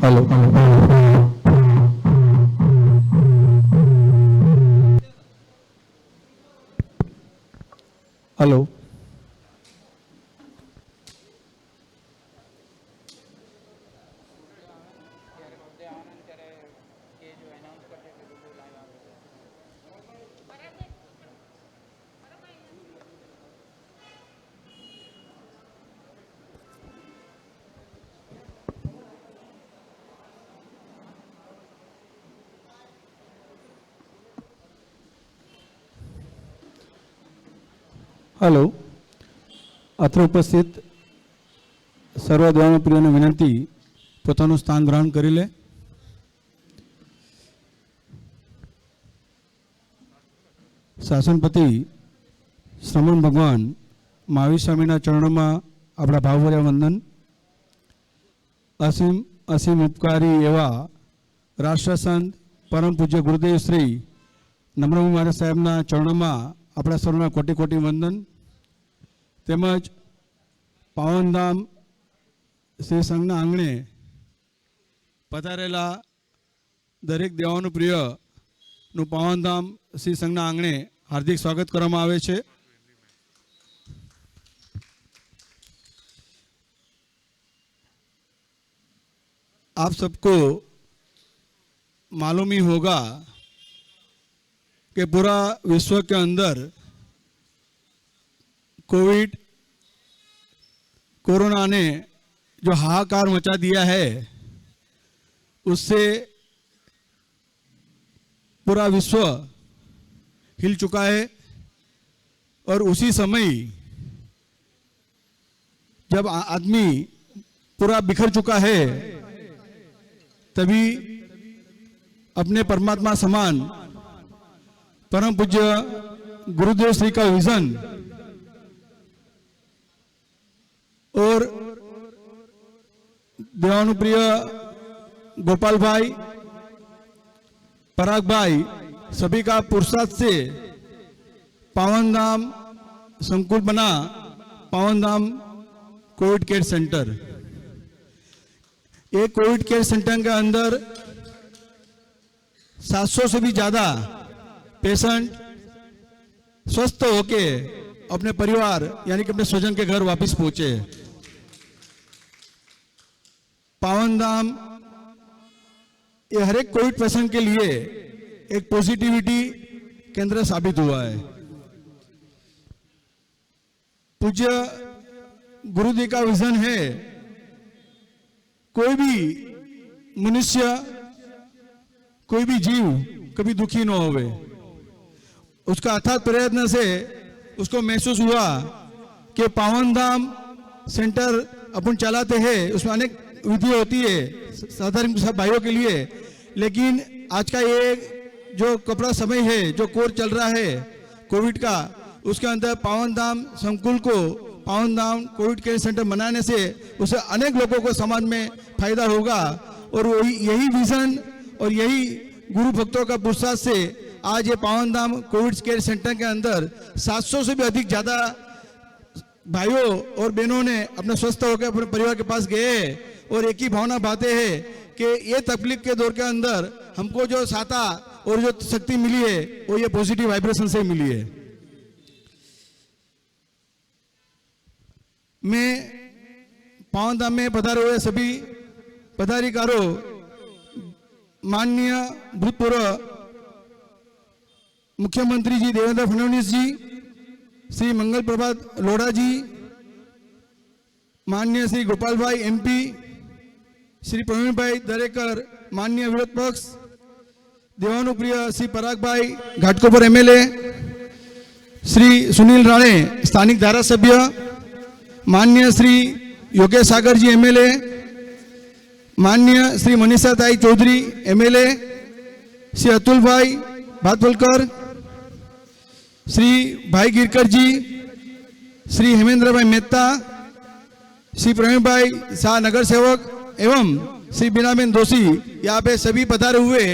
Hello hello hello अत्र उपस्थित सर्व देवानो प्रियोने विनंती पोतानुं स्थान ग्रहण करी ले। शासनपति श्रमण भगवान महावीर स्वामीना चरणों अपना भावभर्या वंदन। असीम असीम उपकारी एवं राष्ट्रसंत परम पूज्य गुरुदेव श्री नम्रमु महाराज साहेबना चरणों में अपना सर्वना कोटि कोटि वंदन। तेमज पावनधाम श्री संघना आंगणे पधारेला दरेक देवानु प्रिय नु पावनधाम श्री संघना आंगणे हार्दिक स्वागत करवामां आवे छे। आप सबको मालूम ही होगा कि पूरा विश्व के अंदर कोरोना ने जो हाहाकार मचा दिया है उससे पूरा विश्व हिल चुका है। और उसी समय जब आदमी पूरा बिखर चुका है तभी अपने परमात्मा समान परम पूज्य गुरुदेव श्री का विजन और देवानुप्रिय गोपाल भाई, पराग भाई सभी का पुरुषार्थ से पावनधाम संकुल बना, पावनधाम कोविड केयर सेंटर। एक कोविड केयर सेंटर के अंदर 700 से भी ज्यादा पेशेंट स्वस्थ होके अपने परिवार यानी कि अपने स्वजन के घर वापस पहुंचे। पावनधाम ये हर एक कोविड पेशेंट के लिए एक पॉजिटिविटी केंद्र साबित हुआ है। पूज्य गुरुदेव का विजन है कोई भी मनुष्य, कोई भी जीव कभी दुखी न होवे। उसका अथात प्रयत्न से उसको महसूस हुआ कि पावनधाम सेंटर अपन चलाते हैं, उसमें अनेक विधि होती है साधारण भाइयों के लिए, लेकिन आज का ये जो कपड़ा समय है, जो कोर चल रहा है कोविड का, उसके अंदर पावनधाम संकुल को पावनधाम कोविड केयर सेंटर बनाने से उसे अनेक लोगों को समाज में फायदा होगा। और यही विजन और यही गुरु भक्तों का पुरुषार्थ से आज ये पावनधाम कोविड केयर सेंटर के अंदर 700 से भी अधिक ज्यादा भाइयों और बहनों ने अपना स्वस्थ होकर अपने परिवार के पास गए और एक ही भावना बातें हैं कि ये तकलीफ के दौर के अंदर हमको जो साता और जो शक्ति मिली है वो ये पॉजिटिव वाइब्रेशन से मिली है। मैं पावनधाम में पधारे हुए सभी पदाधिकारों, माननीय भूतपूर्व मुख्यमंत्री जी देवेंद्र फडणवीस जी, श्री मंगल प्रभात लोढ़ा जी, माननीय श्री गोपाल भाई एमपी, श्री प्रवीण भाई दरेकर माननीय विरोध पक्ष, देवानुप्रिय श्री पराग भाई घाटकोपर एमएलए, श्री सुनील राणे स्थानिक धारासभ्य, माननीय श्री योगेश सागर जी एमएलए, माननीय श्री मनीषा ताई चौधरी एमएलए, श्री अतुल भाई भातवलकर, श्री भाई गिरकर जी, श्री हेमेंद्र भाई मेहता, श्री प्रवीण भाई शाह नगर सेवक एवं श्री बीनाबेन दोषी, यहाँ पे सभी पधारे हुए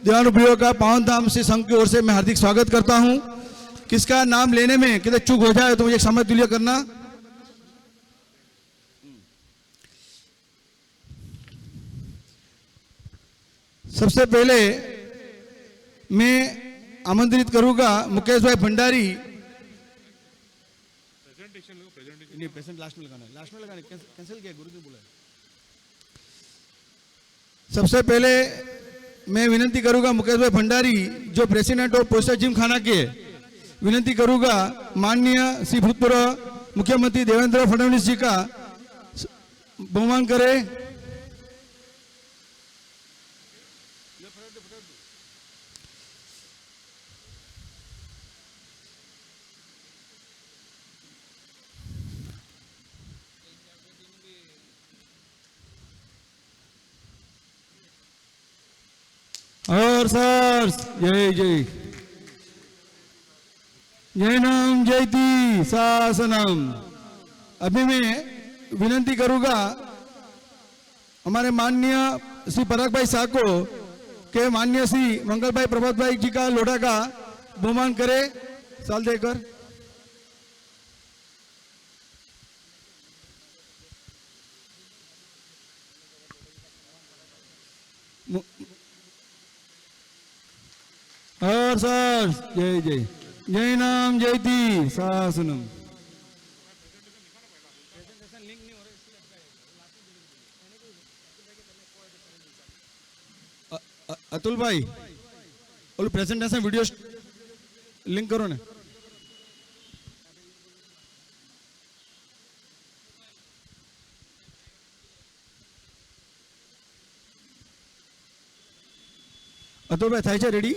देवानुप्रियों का पावनधाम से संघ की ओर से मैं हार्दिक स्वागत करता हूँ। किसका नाम लेने में किधर चूक हो जाए तो मुझे समय तुल्य करना। सबसे पहले मैं आमंत्रित करूंगा मुकेश भाई भंडारी। नहीं, प्रेजेंट लास्ट में लगाना कैंसिल किया, गुरु जी बोला। सबसे पहले मैं विनती करूंगा मुकेश भाई भंडारी जो प्रेसिडेंट ऑफ पोस्टर जिम खाना के, विनती करूंगा माननीय श्री भूतपूर्व मुख्यमंत्री देवेंद्र फडणवीस जी का बहुमान करे। और सर जय जय जय नाम जयती शासनम। अभी मैं विनंती करूंगा हमारे माननीय श्री पराग भाई साको के माननीय श्री मंगल भाई प्रभात भाई जी का लोढ़ा का बहुमान करे, साल देकर। और सर जय जय जय नाम जयती शासनम। अतुल भाई बोलो प्रेजेंटेशन वीडियो लिंक करो ना। अतुल भाई થાય છે રેડી?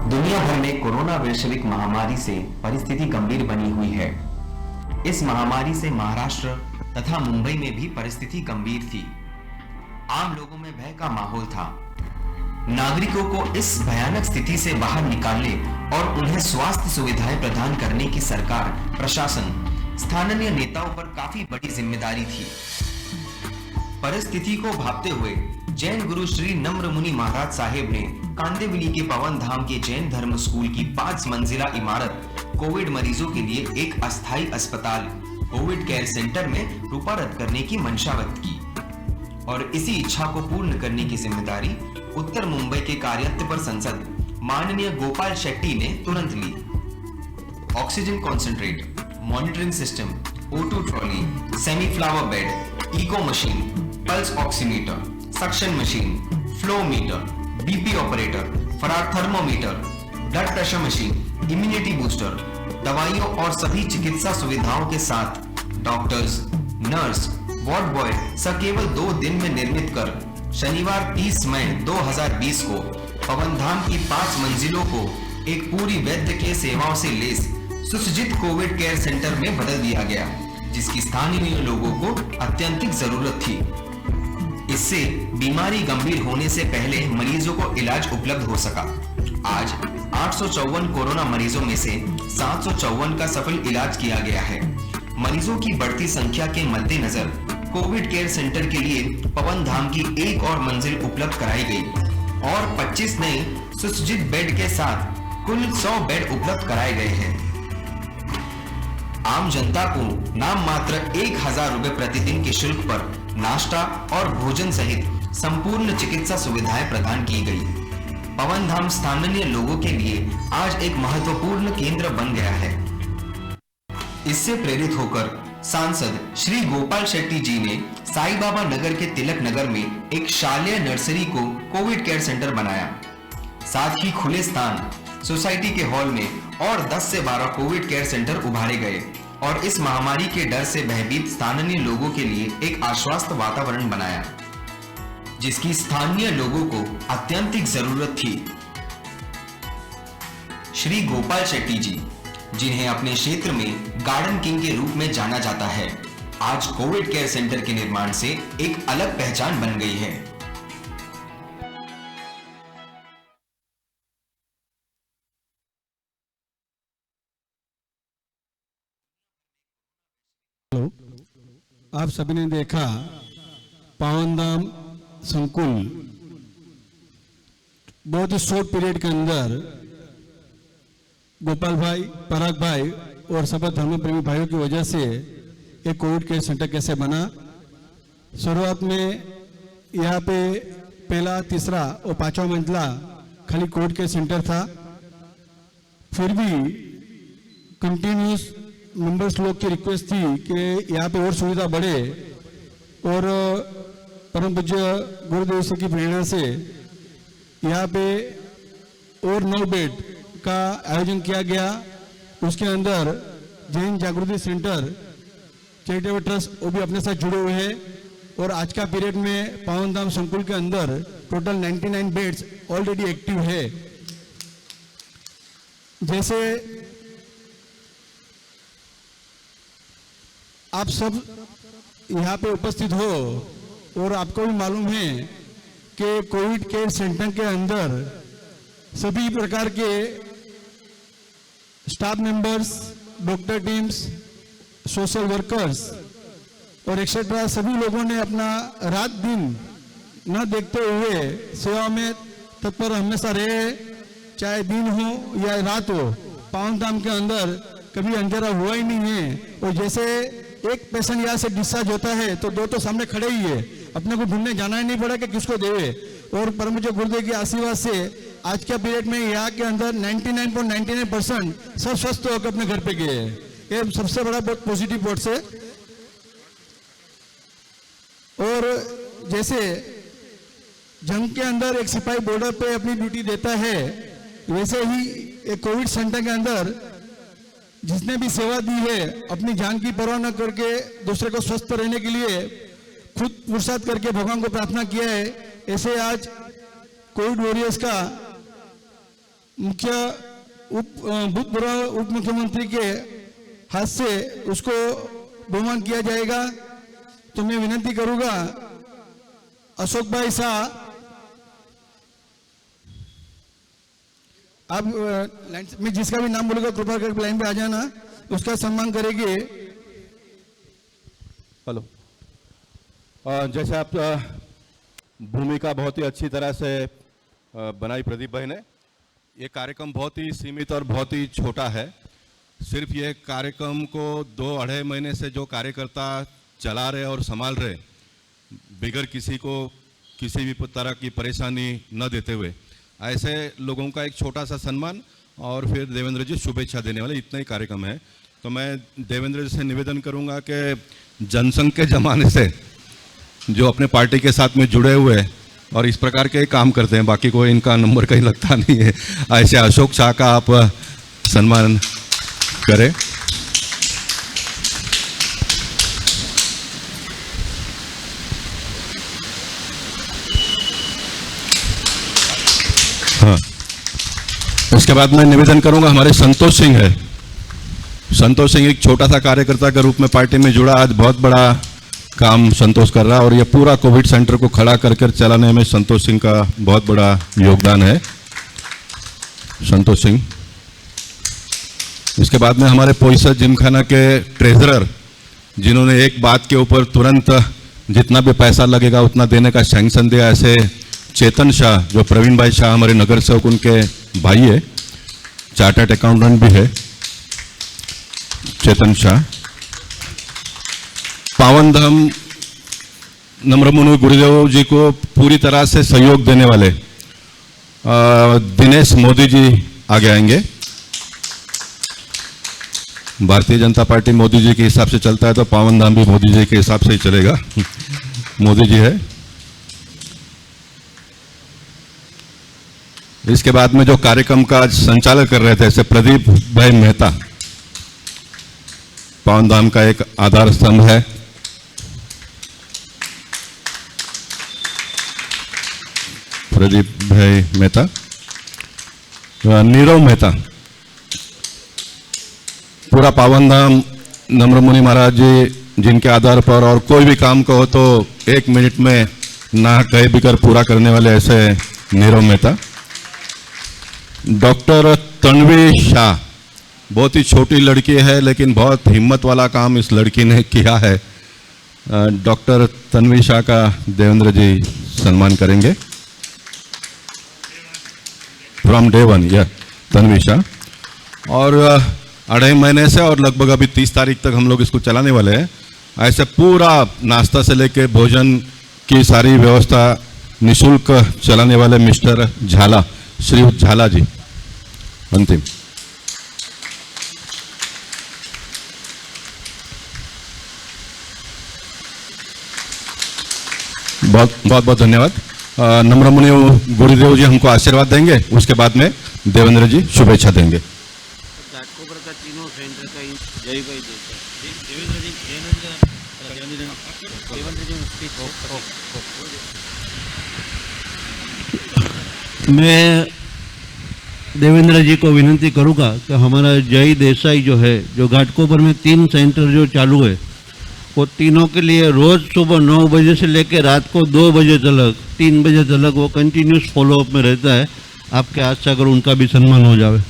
दुनिया भर में कोरोना वैश्विक महामारी से परिस्थिति गंभीर बनी हुई है। इस महामारी से महाराष्ट्र तथा मुंबई में भी परिस्थिति गंभीर थी। आम लोगों में भय का माहौल था। नागरिकों को इस भयानक स्थिति से बाहर निकालने और उन्हें स्वास्थ्य सुविधाएं प्रदान करने की सरकार, प्रशासन, स्थानीय नेताओं पर काफी बड़ी जिम्मेदारी थी। परिस्थिति को भांपते हुए जैन गुरु श्री नम्र मुनि महाराज साहेब ने कांदिवली के पवन धाम के जैन धर्म स्कूल की 5 मंजिला इमारत कोविड मरीजों के लिए एक अस्थायी अस्पताल कोविड केयर सेंटर में रूपांतरित करने की मंशा व्यक्त की और इसी इच्छा को पूर्ण करने की जिम्मेदारी उत्तर मुंबई के कार्यत्पर सांसद माननीय गोपाल शेट्टी ने तुरंत ली। Oxygen concentrate, monitoring system, O2 trolley, semi Fowler bed, echo machine, pulse oximeter, suction machine, flow meter, BP operator, फरार thermometer, blood pressure machine, immunity booster, दवाइयों और सभी चिकित्सा सुविधाओं के साथ डॉक्टर्स, नर्स, वार्ड बॉय केवल 2 दिन में निर्मित कर शनिवार 30 मई 2020 को पवन धाम की 5 मंजिलों को एक पूरी वैद्यकीय सेवाओं से लैस सुसज्जित कोविड केयर सेंटर में बदल दिया गया, जिसकी स्थानीय लोगों को अत्यंतिक जरूरत थी। इससे बीमारी गंभीर होने से पहले मरीजों को इलाज उपलब्ध हो सका। आज 854 कोरोना मरीजों में से 754 का सफल इलाज किया गया है। मरीजों की बढ़ती संख्या के मद्देनजर कोविड केयर सेंटर के लिए पवन धाम की एक और मंजिल उपलब्ध कराई गई और 25 नए सुसज्जित बेड के साथ कुल 100 बेड उपलब्ध कराए गए हैं। आम जनता को नाम मात्र 1000 रुपए प्रतिदिन के शुल्क पर नाश्ता और भोजन सहित संपूर्ण चिकित्सा सुविधाएं प्रदान की गई। पवन धाम स्थानीय लोगों के लिए आज एक महत्वपूर्ण केंद्र बन गया है। इससे प्रेरित होकर सांसद श्री गोपाल शेट्टी जी ने साई बाबा नगर के तिलक नगर में एक शालेय नर्सरी को कोविड केयर सेंटर बनाया। साथ ही खुले स्थान सोसाइटी के हॉल में और 10 से 12 कोविड केयर सेंटर उभारे गए और इस महामारी के डर से भयभीत स्थानीय लोगों के लिए एक आश्वस्त वातावरण बनाया, जिसकी स्थानीय लोगों को अत्यंतिक जरूरत थी। श्री गोपाल शेट्टी जी, जिन्हें अपने क्षेत्र में गार्डन किंग के रूप में जाना जाता है, आज कोविड केयर सेंटर के निर्माण से एक अलग पहचान बन गई है। आप सभी ने देखा पावनधाम संकुल बहुत ही शॉर्ट पीरियड के अंदर गोपाल भाई, पराग भाई और सब धर्म प्रेमी भाइयों की वजह से एक कोविड केयर सेंटर कैसे बना। शुरुआत में यहाँ पे पहला, तीसरा और पांचवा मंजिला खाली कोविड केयर सेंटर था। फिर भी कंटिन्यूस मेंबर्स लोग की रिक्वेस्ट थी कि यहाँ पे और सुविधा बढ़े और परम पूज्य गुरुदेव जी की प्रेरणा से यहाँ पे और 9 बेड का आयोजन किया गया। उसके अंदर जैन जागृति सेंटर चैरिटेबल ट्रस्ट वो भी अपने साथ जुड़े हुए हैं और आज का पीरियड में पावनधाम संकुल के अंदर टोटल 99 बेड्स ऑलरेडी एक्टिव है। जैसे आप सब यहाँ पे उपस्थित हो और आपको भी मालूम है कि कोविड केयर सेंटर के अंदर सभी प्रकार के staff members, doctor teams, social workers और एक्सेट्रा सभी लोगों ने अपना रात दिन न देखते हुए सेवा में तत्पर हमेशा रहे, चाहे दिन हो या रात हो। पावनधाम के अंदर कभी अंधेरा हुआ ही नहीं है और जैसे एक पेशेंट यहाँ से डिस्चार्ज होता है तो 2 तो सामने खड़े ही है, अपने को ढूंढने जाना ही नहीं पड़ा कि किसको देवे। और परम पूज्य गुरुदेव के आशीर्वाद से आज के पीरियड में यहाँ के अंदर 99.99% सब स्वस्थ होकर अपने घर पे गए। ये सबसे बड़ा बहुत पॉजिटिव पॉइंट है। और जैसे जंग के अंदर एक सिपाही बॉर्डर पे अपनी ड्यूटी देता है, वैसे ही एक कोविड सेंटर के अंदर जिसने भी सेवा दी है अपनी जान की परवाह न करके दूसरे को स्वस्थ रहने के लिए खुद पुरुषार्थ करके भगवान को प्रार्थना किया है। ऐसे आज कोविड वॉरियर्स का मुख्य भूतपूर्व उप मुख्यमंत्री के हाथ से उसको बहुमान किया जाएगा। तो मैं विनती करूंगा अशोक भाई शाह, आप मैं जिसका भी नाम बोलूंगा कृपा करके लाइन पे आ जाना, उसका सम्मान करेंगे। हेलो, जैसे आप भूमिका बहुत ही अच्छी तरह से बनाई प्रदीप भाई ने। ये कार्यक्रम बहुत ही सीमित और बहुत ही छोटा है। सिर्फ ये कार्यक्रम को 2-2.5 महीने से जो कार्यकर्ता चला रहे और संभाल रहे, बगैर किसी को किसी भी तरह की परेशानी न देते हुए, ऐसे लोगों का एक छोटा सा सम्मान और फिर देवेंद्र जी शुभेच्छा देने वाले, इतना ही कार्यक्रम है। तो मैं देवेंद्र जी से निवेदन करूंगा कि जनसंघ के ज़माने से जो अपने पार्टी के साथ में जुड़े हुए और इस प्रकार के काम करते हैं, बाकी कोई इनका नंबर कहीं लगता नहीं है, ऐसे अशोक शाह का आप सम्मान करें। हाँ, इसके बाद मैं निवेदन करूंगा, हमारे संतोष सिंह है। संतोष सिंह एक छोटा सा कार्यकर्ता के रूप में पार्टी में जुड़ा, आज बहुत बड़ा काम संतोष कर रहा है और ये पूरा कोविड सेंटर को खड़ा कर चलाने में संतोष सिंह का बहुत बड़ा योगदान है। संतोष सिंह। इसके बाद में हमारे पोईसर जिमखाना के ट्रेजरर, जिन्होंने एक बात के ऊपर तुरंत जितना भी पैसा लगेगा उतना देने का सैंक्शन दिया, ऐसे चेतन शाह, जो प्रवीण भाई शाह हमारे नगर सेवक उनके भाई है, चार्टर्ड अकाउंटेंट भी है चेतन शाह। पावनधाम नम्रमुनि गुरुदेव जी को पूरी तरह से सहयोग देने वाले दिनेश मोदी जी आगे आएंगे। भारतीय जनता पार्टी मोदी जी के हिसाब से चलता है तो पावनधाम भी मोदी जी के हिसाब से ही चलेगा। मोदी जी है। इसके बाद में जो कार्यक्रम का संचालन कर रहे थे, ऐसे प्रदीप भाई मेहता, पावनधाम का एक आधार स्तंभ है। प्रदीप भाई मेहता। नीरव मेहता, पूरा पावनधाम नम्रमुनि महाराज जी जिनके आधार पर और कोई भी काम को हो तो 1 मिनट में ना कहे बिकर पूरा करने वाले, ऐसे नीरव मेहता। डॉक्टर तन्वी शाह, बहुत ही छोटी लड़की है लेकिन बहुत हिम्मत वाला काम इस लड़की ने किया है। डॉक्टर तन्वी शाह का देवेंद्र जी सम्मान करेंगे। फ्रॉम डे वन, यह तन्वी शाह। और 2.5 महीने से और लगभग अभी 30 तारीख तक हम लोग इसको चलाने वाले हैं। ऐसे पूरा नाश्ता से लेके भोजन की सारी व्यवस्था निःशुल्क चलाने वाले मिस्टर झाला, श्री झाला जी अंतिम। बहुत बहुत धन्यवाद। नम्र मुनि गुरुदेव जी हमको आशीर्वाद देंगे, उसके बाद में देवेंद्र जी शुभेच्छा देंगे। घाटकोपर का तीनों सेंटर का जय भाई देवेंद्र जी मैं देवेंद्र जी को विनती करूंगा कि हमारा जय देसाई जो है, जो घाटकोपर में 3 सेंटर जो चालू है, वो तीनों के लिए रोज़ सुबह 9 बजे से लेकर रात को 2 बजे तक, 3 बजे तक वो कंटिन्यूस फॉलोअप में रहता है। आपके हाथ से अगर उनका भी सम्मान हो जाए।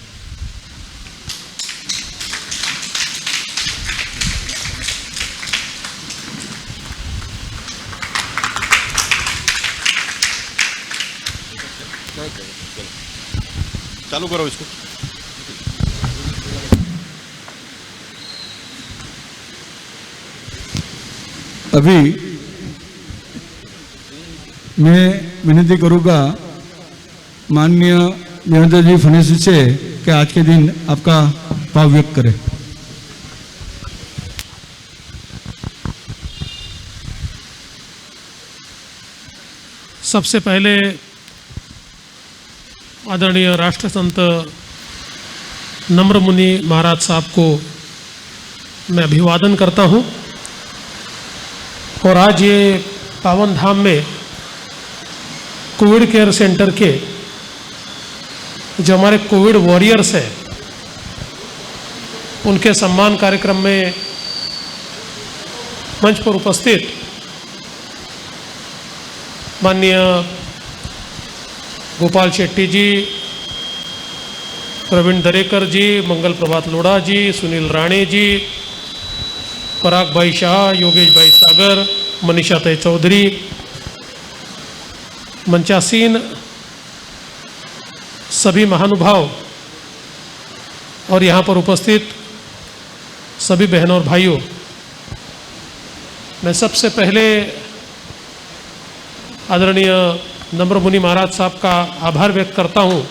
चालू करो इसको। अभी मैं विनती करूँगा माननीय देवेंद्र जी फडणवीस से कि आज के दिन आपका भाव व्यक्त करें। सबसे पहले आदरणीय राष्ट्रसंत नम्र मुनि महाराज साहब को मैं अभिवादन करता हूं। और आज ये पावन धाम में कोविड केयर सेंटर के जो हमारे कोविड वॉरियर्स हैं, उनके सम्मान कार्यक्रम में मंच पर उपस्थित माननीय गोपाल शेट्टी जी, प्रवीण दरेकर जी, मंगल प्रभात लोढ़ा जी, सुनील राणे जी, पराग भाई शाह, योगेश भाई सागर, मनीषा तय चौधरी, मंचासीन सभी महानुभाव और यहाँ पर उपस्थित सभी बहनों और भाइयों, मैं सबसे पहले आदरणीय नम्र मुनि महाराज साहब का आभार व्यक्त करता हूँ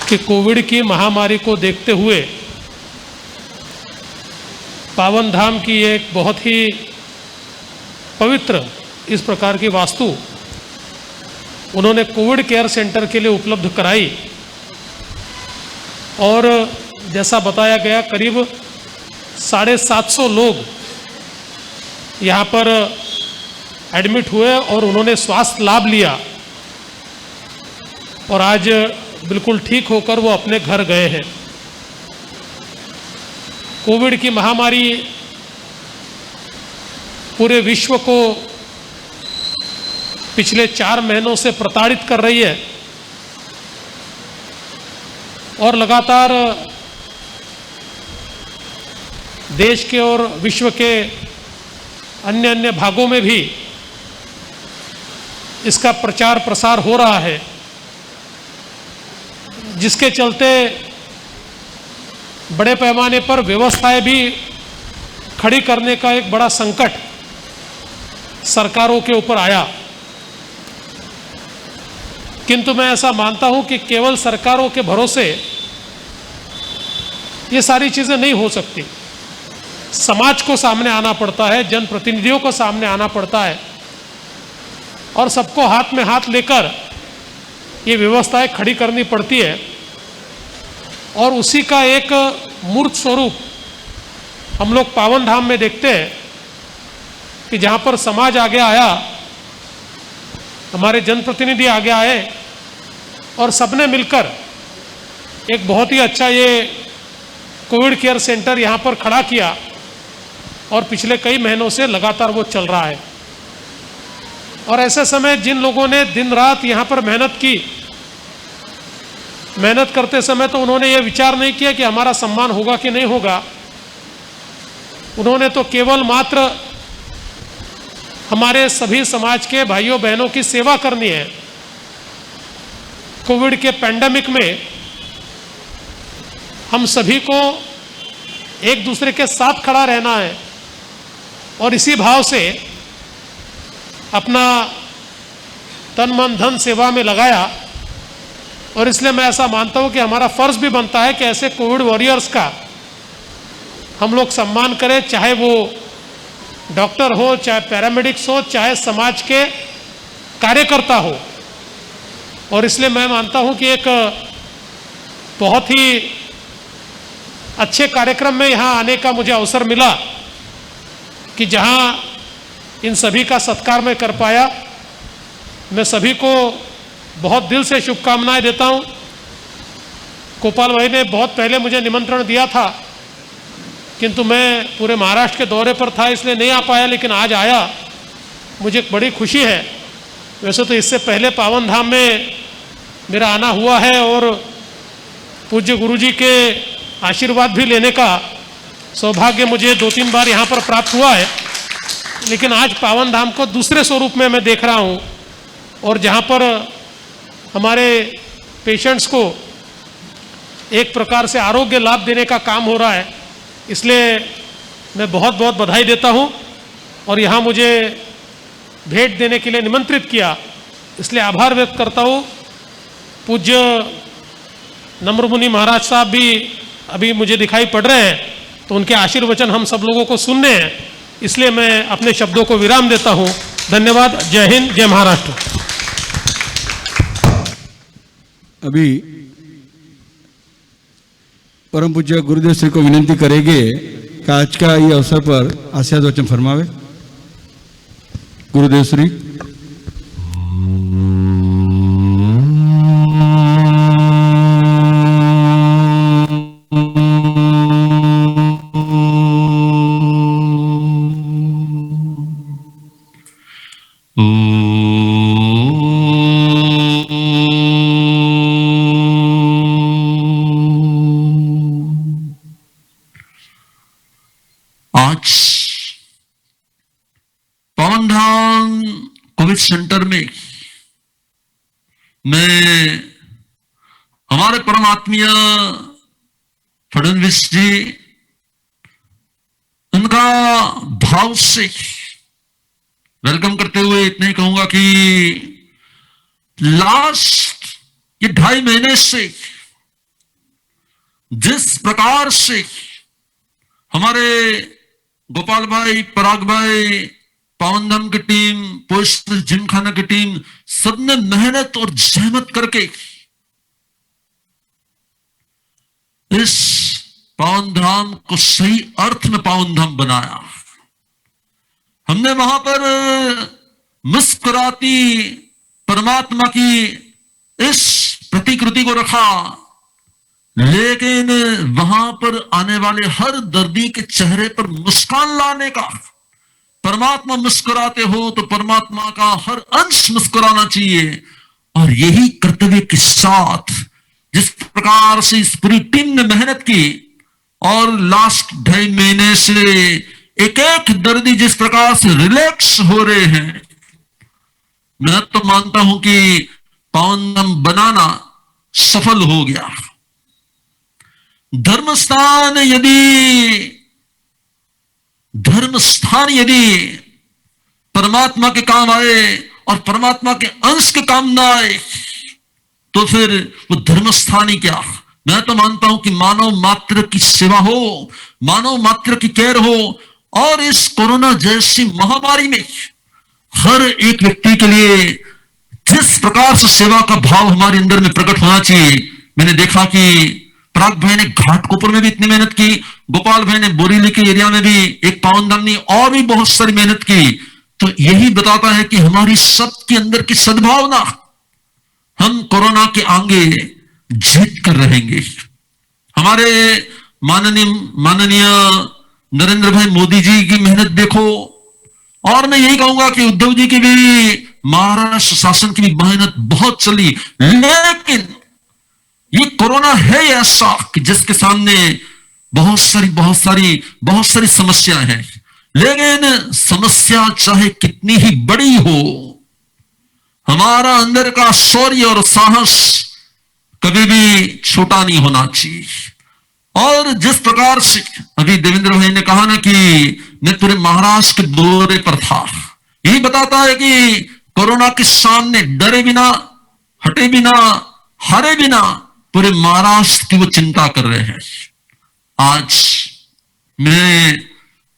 कि कोविड की महामारी को देखते हुए पावन धाम की एक बहुत ही पवित्र इस प्रकार की वास्तु उन्होंने कोविड केयर सेंटर के लिए उपलब्ध कराई। और जैसा बताया गया करीब 750 लोग यहाँ पर एडमिट हुए और उन्होंने स्वास्थ्य लाभ लिया और आज बिल्कुल ठीक होकर वो अपने घर गए हैं। कोविड की महामारी पूरे विश्व को पिछले 4 महीनों से प्रताड़ित कर रही है और लगातार देश के और विश्व के अन्य अन्य भागों में भी इसका प्रचार प्रसार हो रहा है, जिसके चलते बड़े पैमाने पर व्यवस्थाएं भी खड़ी करने का एक बड़ा संकट सरकारों के ऊपर आया। किंतु मैं ऐसा मानता हूं कि केवल सरकारों के भरोसे ये सारी चीजें नहीं हो सकती। समाज को सामने आना पड़ता है, जनप्रतिनिधियों को सामने आना पड़ता है और सबको हाथ में हाथ लेकर ये व्यवस्थाएं खड़ी करनी पड़ती है। और उसी का एक मूर्त स्वरूप हम लोग पावन धाम में देखते हैं कि जहाँ पर समाज आगे आया, हमारे जनप्रतिनिधि आगे आए और सबने मिलकर एक बहुत ही अच्छा ये कोविड केयर सेंटर यहाँ पर खड़ा किया और पिछले कई महीनों से लगातार वो चल रहा है। और ऐसे समय जिन लोगों ने दिन रात यहाँ पर मेहनत की, मेहनत करते समय तो उन्होंने ये विचार नहीं किया कि हमारा सम्मान होगा कि नहीं होगा, उन्होंने तो केवल मात्र हमारे सभी समाज के भाइयों बहनों की सेवा करनी है। कोविड के पैंडेमिक में हम सभी को एक दूसरे के साथ खड़ा रहना है और इसी भाव से अपना तन मन धन सेवा में लगाया। और इसलिए मैं ऐसा मानता हूं कि हमारा फर्ज भी बनता है कि ऐसे कोविड वॉरियर्स का हम लोग सम्मान करें, चाहे वो डॉक्टर हो, चाहे पैरामेडिक्स हो, चाहे समाज के कार्यकर्ता हो। और इसलिए मैं मानता हूं कि एक बहुत ही अच्छे कार्यक्रम में यहाँ आने का मुझे अवसर मिला कि जहाँ इन सभी का सत्कार मैं कर पाया। मैं सभी को बहुत दिल से शुभकामनाएं देता हूँ। गोपाल भाई ने बहुत पहले मुझे निमंत्रण दिया था, किंतु मैं पूरे महाराष्ट्र के दौरे पर था इसलिए नहीं आ पाया, लेकिन आज आया, मुझे बड़ी खुशी है। वैसे तो इससे पहले पावन धाम में मेरा आना हुआ है और पूज्य गुरुजी के आशीर्वाद भी लेने का सौभाग्य मुझे 2-3 बार यहाँ पर प्राप्त हुआ है, लेकिन आज पावन धाम को दूसरे स्वरूप में मैं देख रहा हूँ और जहाँ पर हमारे पेशेंट्स को एक प्रकार से आरोग्य लाभ देने का काम हो रहा है। इसलिए मैं बहुत बहुत बधाई देता हूँ और यहाँ मुझे भेंट देने के लिए निमंत्रित किया, इसलिए आभार व्यक्त करता हूँ। पूज्य नम्रमुनि महाराज साहब भी अभी मुझे दिखाई पड़ रहे हैं, तो उनके आशीर्वचन हम सब लोगों को सुनने हैं, इसलिए मैं अपने शब्दों को विराम देता हूँ। धन्यवाद। जय हिंद, जय महाराष्ट्र। अभी परम पूज्य गुरुदेव श्री को विनंती करेंगे कि आज का ये अवसर पर आशीर्वाद वचन फरमावे। गुरुदेव श्री। आज पावन धाम कोविड सेंटर में मैं हमारे परमात्मीय फडणवीस जी उनका भाव से वेलकम करते हुए इतना ही कहूंगा कि लास्ट ये 2.5 महीने से जिस प्रकार से हमारे गोपाल भाई, पराग भाई, पावन धाम की टीम, पोस्ट जिमखाना की टीम, सबने मेहनत और जहमत करके इस पावन धाम को सही अर्थ में पावन धाम बनाया। हमने वहां पर मुस्कुराती परमात्मा की इस प्रतिकृति को रखा, लेकिन वहां पर आने वाले हर दर्दी के चेहरे पर मुस्कान लाने का, परमात्मा मुस्कुराते हो तो परमात्मा का हर अंश मुस्कुराना चाहिए। और यही कर्तव्य के साथ जिस प्रकार से इस पूरी टीम ने मेहनत की और लास्ट 2.5 महीने से एक एक दर्दी जिस प्रकार से रिलैक्स हो रहे हैं, मैं तो मानता हूं कि पावन धाम बनाना सफल हो गया। धर्म स्थान यदि परमात्मा के काम आए और परमात्मा के अंश के काम ना आए तो फिर वो धर्म स्थान ही क्या। मैं तो मानता हूं कि मानव मात्र की सेवा हो, मानव मात्र की केयर हो, और इस कोरोना जैसी महामारी में हर एक व्यक्ति के लिए जिस प्रकार से सेवा का भाव हमारे अंदर में प्रकट होना चाहिए। मैंने देखा कि पराग भाई ने घाटकोपर में भी इतनी मेहनत की, गोपाल भाई ने बोरीली के एरिया में भी एक पावन धाम ने और भी बहुत सारी मेहनत की। तो यही बताता है कि हमारी सबके अंदर की सद्भावना, हम कोरोना के आगे जीत कर रहेंगे। हमारे माननीय नरेंद्र भाई मोदी जी की मेहनत देखो, और मैं यही कहूंगा कि उद्धव जी की भी, महाराष्ट्र शासन की भी मेहनत बहुत चली। लेकिन ये कोरोना है ऐसा कि जिसके सामने बहुत सारी समस्याएं हैं, लेकिन समस्या चाहे कितनी ही बड़ी हो, हमारा अंदर का शौर्य और साहस कभी भी छोटा नहीं होना चाहिए। और जिस प्रकार से अभी देवेंद्र भाई ने कहा ना कि मैं पूरे महाराष्ट्र के दौरे पर था, यही बताता है कि कोरोना के सामने डरे बिना, हटे बिना, हारे बिना पूरे महाराष्ट्र की वो चिंता कर रहे हैं। आज मैं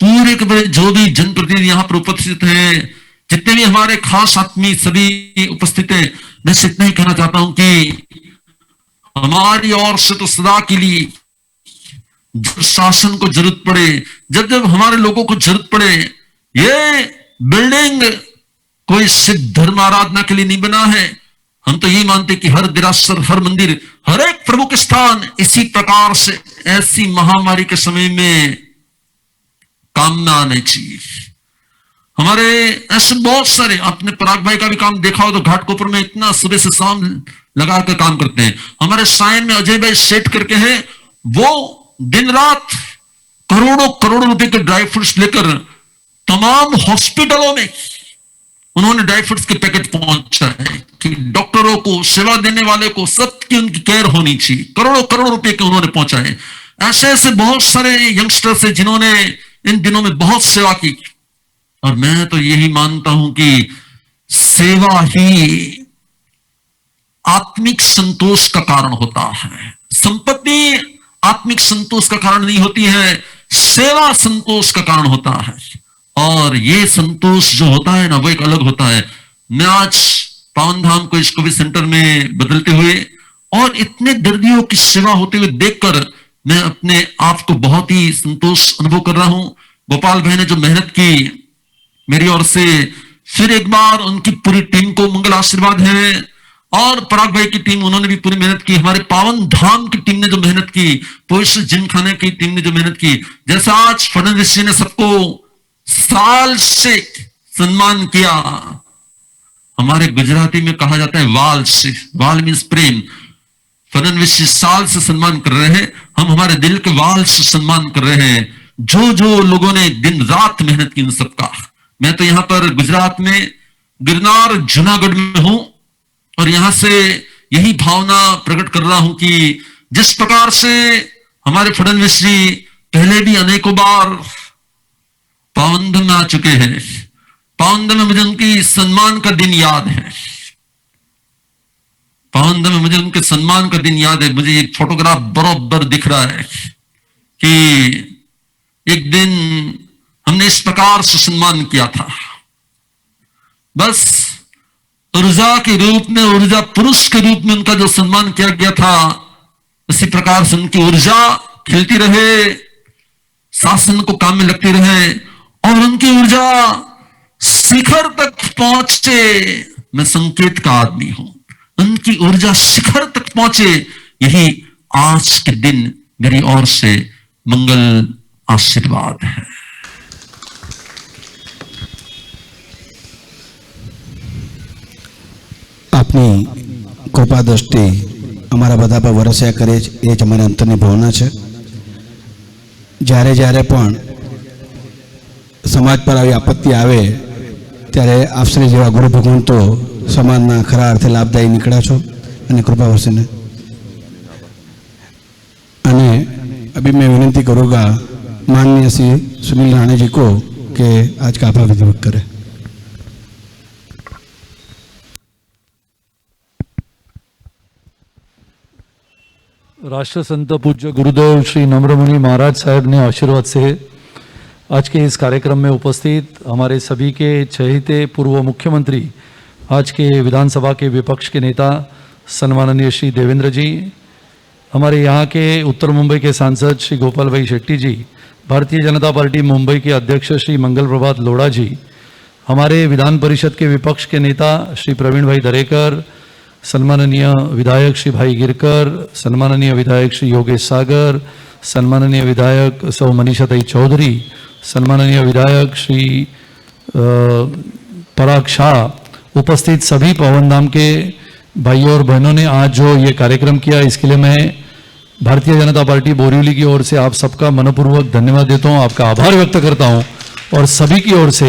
पूरे के पूरे जो भी जनप्रतिनिधि यहां पर उपस्थित हैं, जितने भी हमारे खास आदमी सभी उपस्थित हैं, मैं सिर्फ इतना ही कहना चाहता हूं कि हमारी ओर से तो सदा के लिए जब शासन को जरूरत पड़े, जब हमारे लोगों को जरूरत पड़े, ये बिल्डिंग कोई सिर्फ धर्म आराधना के लिए नहीं बना है। हम तो यही मानते कि हर देरासर, हर मंदिर, हर एक प्रमुख स्थान इसी प्रकार से ऐसी महामारी के समय में काम में आने चाहिए। हमारे ऐसे बहुत सारे, आपने पराग भाई का भी काम देखा हो तो घाटकोपर में इतना सुबह से शाम लगा कर काम करते हैं। हमारे सायन में अजय भाई सेठ करके हैं, वो दिन रात करोड़ों रुपए के ड्राई फ्रूट्स लेकर तमाम हॉस्पिटलों में उन्होंने ड्राई फ्रूट्स के पैकेट पहुंचाए कि डॉक्टरों को, सेवा देने वाले को सबकी उनकी केयर होनी चाहिए। करोड़ों रुपए के उन्होंने पहुंचाए। ऐसे बहुत सारे यंगस्टर्स हैं जिन्होंने इन दिनों में बहुत सेवा की। और मैं तो यही मानता हूं कि सेवा ही आत्मिक संतोष का कारण होता है। संपत्ति आत्मिक संतोष का कारण नहीं होती है, सेवा संतोष का कारण होता है। और ये संतोष जो होता है ना, वो एक अलग होता है। मैं आज पावन धाम को इस कोविड सेंटर में बदलते हुए और इतने दर्दियों की सेवा होते हुए देखकर मैं अपने आप को बहुत ही संतोष अनुभव कर रहा हूं। गोपाल भाई ने जो मेहनत की, मेरी ओर से फिर एक बार उनकी पूरी टीम को मंगल आशीर्वाद है। और पराग भाई की टीम, उन्होंने भी पूरी मेहनत की। हमारे पावन धाम की टीम ने जो मेहनत की, पुरुष जिम खाने की टीम ने जो मेहनत की, जैसा आज फडणवीस जी ने सबको साल से सम्मान किया। हमारे गुजराती में कहा जाता है वाल से, वाल मीन्स प्रेम। फडणवीस जी साल से सम्मान कर रहे हैं, हम हमारे दिल के वाल से सम्मान कर रहे हैं। जो लोगों ने दिन रात मेहनत की, उन सबका। मैं तो यहां पर गुजरात में गिरनार जूनागढ़ में हूं और यहां से यही भावना प्रकट कर रहा हूं कि जिस प्रकार से हमारे फडणवीस जी पहले भी अनेकों बार पावनधाम में आ चुके हैं। पावनधाम में मुझे उनकी सम्मान का दिन याद है। पावनधाम में मुझे उनके सम्मान का दिन याद है। मुझे ये फोटोग्राफ बराबर दिख रहा है कि एक दिन हमने इस प्रकार से सम्मान किया था। बस ऊर्जा के रूप में, ऊर्जा पुरुष के रूप में उनका जो सम्मान किया गया था, उसी प्रकार से उनकी ऊर्जा खिलती रहे, शासन को काम में लगती रहे और उनकी ऊर्जा शिखर तक पहुंचे। मैं संकेत का आदमी हूं, उनकी ऊर्जा शिखर तक पहुंचे, यही आज के दिन मेरी ओर से मंगल आशीर्वाद है। આપની કૃપા દ્રષ્ટિ અમારા બધા પર વરસ્યા કરે છે, એ જ અમારી અંતરની ભાવના છે। જ્યારે પણ સમાજ પર આવી આપત્તિ આવે ત્યારે આપશ્રી જેવા ગુરુ ભગવંતો સમાજના ખરા અર્થે લાભદાયી નીકળ્યા છો અને કૃપા વર્ષને। અને अभी मैं विनती करूँगा माननीय श्री सुनील राणे जी को कि आज का आभार विधिवत करें। राष्ट्र संत पूज्य गुरुदेव श्री नम्रमुनि महाराज साहब ने आशीर्वाद से आज के इस कार्यक्रम में उपस्थित हमारे सभी के चहेते पूर्व मुख्यमंत्री, आज के विधानसभा के विपक्ष के नेता सम्माननीय श्री देवेंद्र जी, हमारे यहाँ के उत्तर मुंबई के सांसद श्री गोपाल भाई शेट्टी जी, भारतीय जनता पार्टी मुंबई के अध्यक्ष श्री मंगल प्रभात लोढ़ा जी, हमारे विधान परिषद के विपक्ष के नेता श्री प्रवीण भाई दरेकर, सम्माननीय विधायक श्री भाई गिरकर, सम्माननीय विधायक श्री योगेश सागर, सम्माननीय विधायक सौ मनीषाताई चौधरी, सम्माननीय विधायक श्री पराग शाह, उपस्थित सभी पावनधाम के भाइयों और बहनों ने आज जो ये कार्यक्रम किया, इसके लिए मैं भारतीय जनता पार्टी बोरीवली की ओर से आप सबका मनपूर्वक धन्यवाद देता हूं, आपका आभार व्यक्त करता हूं और सभी की ओर से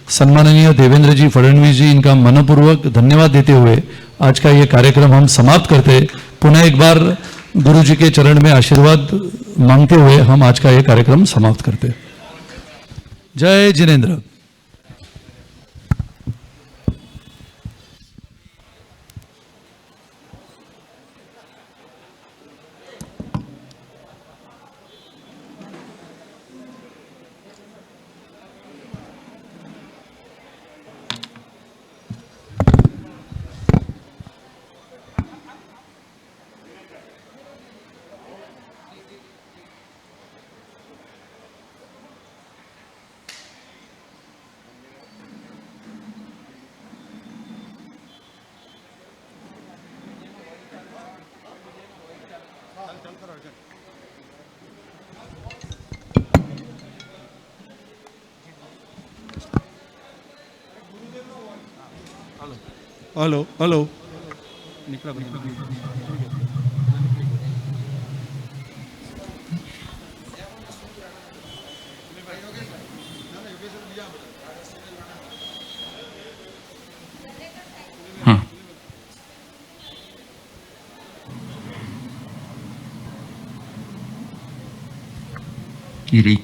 सम्माननीय देवेंद्र जी फडणवीस जी इनका मनपूर्वक धन्यवाद देते हुए आज का ये कार्यक्रम हम समाप्त करते। पुनः एक बार गुरु जी के चरण में आशीर्वाद मांगते हुए हम आज का ये कार्यक्रम समाप्त करते। जय जिनेंद्र। हेलो हेलो हाँ ये रही